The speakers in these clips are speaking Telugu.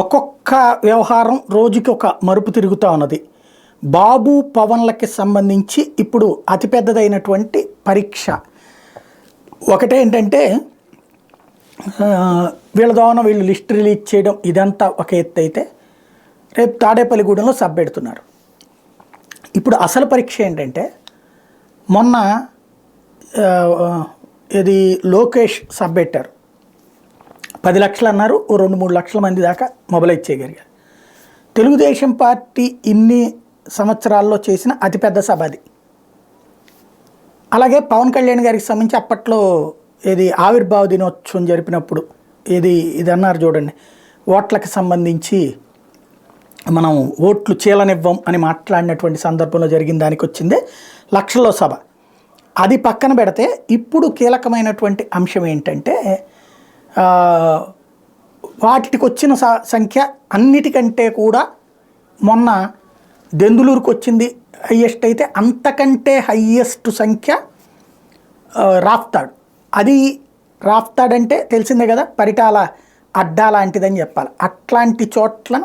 ఒక్కొక్క వ్యవహారం రోజుకి ఒక మరుపు తిరుగుతూ ఉన్నది. బాబు పవన్లకి సంబంధించి ఇప్పుడు అతిపెద్దదైనటువంటి పరీక్ష ఒకటేంటంటే వీళ్ళ ద్వారా వీళ్ళు లిస్ట్ రిలీజ్ చేయడం ఇదంతా ఒక ఎత్తు అయితే, రేపు తాడేపల్లిగూడెంలో సభ పెడుతున్నారు. ఇప్పుడు అసలు పరీక్ష ఏంటంటే, మొన్న ఇది లోకేష్ సభ పెట్టారు. 10 లక్షలు అన్నారు, 2-3 లక్షల మంది దాకా మొబైలైజ్ చేయగలిగారు. తెలుగుదేశం పార్టీ ఇన్ని సంవత్సరాల్లో చేసిన అతిపెద్ద సభ అది. అలాగే పవన్ కళ్యాణ్ గారికి సంబంధించి అప్పట్లో ఇది ఆవిర్భావ దినోత్సవం జరిపినప్పుడు ఇది అన్నారు చూడండి, ఓట్లకు సంబంధించి మనం ఓట్లు చీలనివ్వం అని మాట్లాడినటువంటి సందర్భంలో జరిగిన దానికి వచ్చిందే లక్షల్లో సభ. అది పక్కన పెడితే ఇప్పుడు కీలకమైనటువంటి అంశం ఏంటంటే, వాటికి వచ్చిన సంఖ్య అన్నిటికంటే కూడా మొన్న దెందులూరుకు వచ్చింది హయ్యెస్ట్ అయితే, అంతకంటే హయ్యెస్ట్ సంఖ్య రాఫ్తాడ్. అది రాఫ్తాడ్ అంటే తెలిసిందే కదా, పరిటాల అడ్డా లాంటిదని చెప్పాలి. అట్లాంటి చోట్ల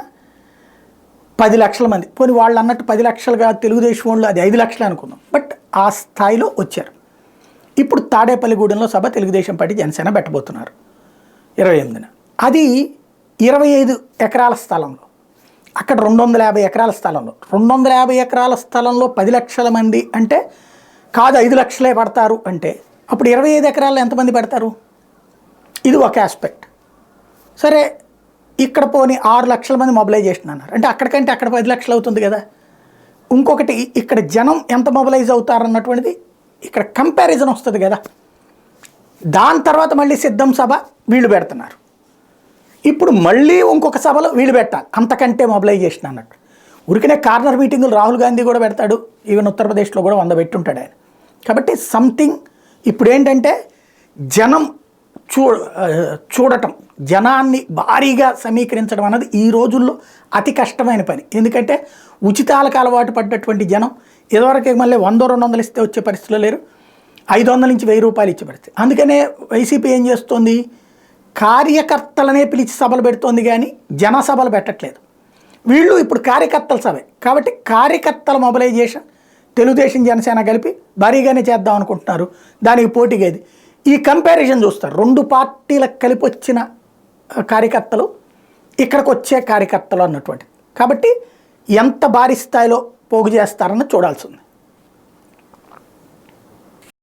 10 లక్షల మంది, పోనీ వాళ్ళు అన్నట్టు 10 లక్షలుగా తెలుగుదేశం వాళ్ళు అది 5 లక్షలు అనుకుందాం, బట్ ఆ స్థాయిలో వచ్చారు. ఇప్పుడు తాడేపల్లిగూడెంలో సభ తెలుగుదేశం పార్టీ జనసేన పెట్టబోతున్నారు 28న. అది 25 ఎకరాల స్థలంలో, అక్కడ 250 ఎకరాల స్థలంలో. 250 ఎకరాల స్థలంలో 10 లక్షల మంది అంటే కాదు 5 లక్షలే పడతారు అంటే, అప్పుడు 25 ఎకరాల్లో ఎంతమంది పడతారు? ఇది ఒక ఆస్పెక్ట్. సరే, ఇక్కడ పోనీ 6 లక్షల మంది మొబిలైజేషన్ అన్నారు అంటే, అక్కడికంటే అక్కడ 10 లక్షలు అవుతుంది కదా. ఇంకొకటి, ఇక్కడ జనం ఎంత మొబిలైజ్ అవుతారు అన్నటువంటిది ఇక్కడ కంపారిజన్ వస్తుంది కదా. దాని తర్వాత మళ్ళీ సిద్ధం సభ వీళ్ళు పెడుతున్నారు. ఇప్పుడు మళ్ళీ ఇంకొక సభలో వీళ్ళు పెట్టాలి, అంతకంటే మొబిలైజేషన్ అన్నట్టు. ఉరికినే కార్నర్ మీటింగులు రాహుల్ గాంధీ కూడా పెడతాడు, ఈవెన్ ఉత్తరప్రదేశ్లో కూడా 100 పెట్టుంటాడు ఆయన. కాబట్టి సంథింగ్ ఇప్పుడు ఏంటంటే, జనం చూడటం, జనాన్ని భారీగా సమీకరించడం అన్నది ఈ రోజుల్లో అతి కష్టమైన పని. ఎందుకంటే ఉచితాలకు అలవాటు పడ్డటువంటి జనం ఇదివరకు మళ్ళీ 100-200 ఇస్తే వచ్చే పరిస్థితుల్లో లేరు, 500 నుంచి 1000 రూపాయలు ఇచ్చే పరిస్థితి. అందుకనే వైసీపీ ఏం చేస్తోంది, కార్యకర్తలనే పిలిచి సభలు పెడుతోంది కానీ జన సభలు పెట్టట్లేదు. వీళ్ళు ఇప్పుడు కార్యకర్తల సభే కాబట్టి కార్యకర్తల మొబిలైజేషన్ తెలుగుదేశం జనసేన కలిపి భారీగానే చేద్దాం అనుకుంటున్నారు. దానికి పోటీగా ఈ కంపారిజన్ చూస్తారు, 2 పార్టీలకు కలిపి వచ్చిన కార్యకర్తలు ఇక్కడికి వచ్చే కార్యకర్తలు అన్నటువంటి. కాబట్టి ఎంత భారీ స్థాయిలో పోగు చేస్తారని చూడాల్సి ఉంది.